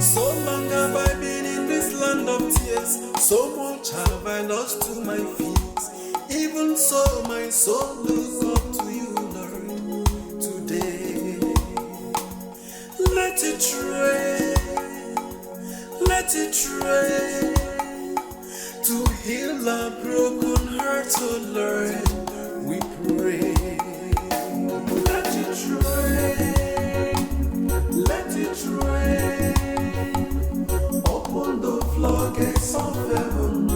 So long have I been in this land of tears, so much have I lost to my fears. Even so, my soul looks up to you, Lord, today. Let it rain to heal our broken hearts, oh Lord, we pray. Let it rain, open the floodgates of heaven.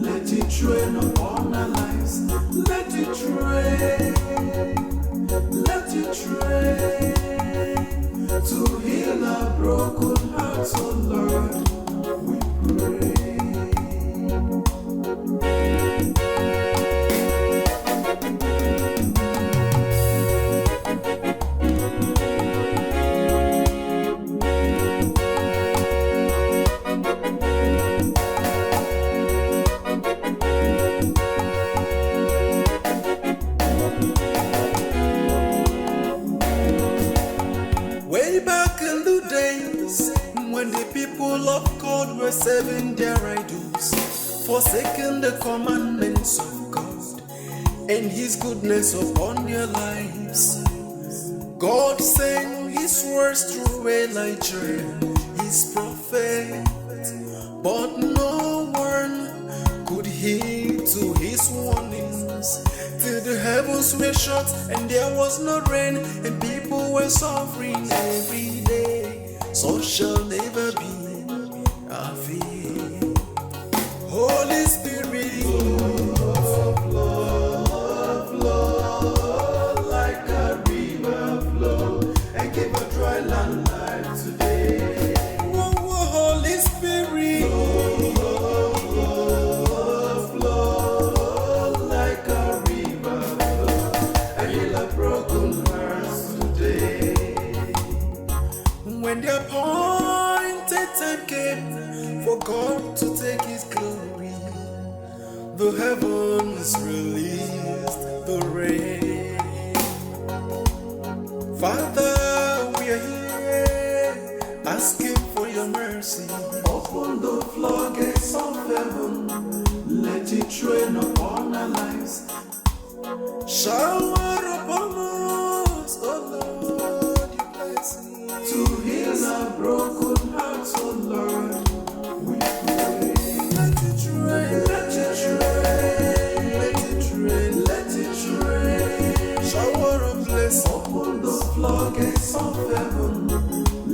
Let it rain upon our lives. Let it rain to heal our broken hearts, oh Lord, we pray. Way back in the days, when the people of God were serving their idols, forsaking the commandments of God and His goodness upon their lives, God sang His words through Elijah, His prophet, but no one could heed to His warnings. Till the heavens were shut and there was no rain, and people were suffering every day. So shall never be our fate. Holy Spirit, flow like a river flow, and give a dry land life today. Whoa, Holy Spirit, flow like a river flow, and heal our broken hearts today. When the appointed time came for God to take His glory, the heavens released the rain. Father, we are here asking for your mercy. Open the floodgates of heaven. Let it rain upon our lives. Shower upon us, oh Lord, your blessing. To heal our broken hearts, oh Lord, we pray. Let it rain, let it rain, let it rain, let it rain. Shower of blessing. Open the floodgates of heaven.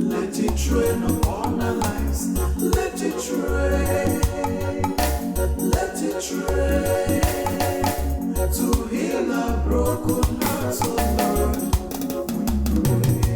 Let it rain upon our lives. Let it rain, let it rain to heal our broken hearts, oh Lord, we pray.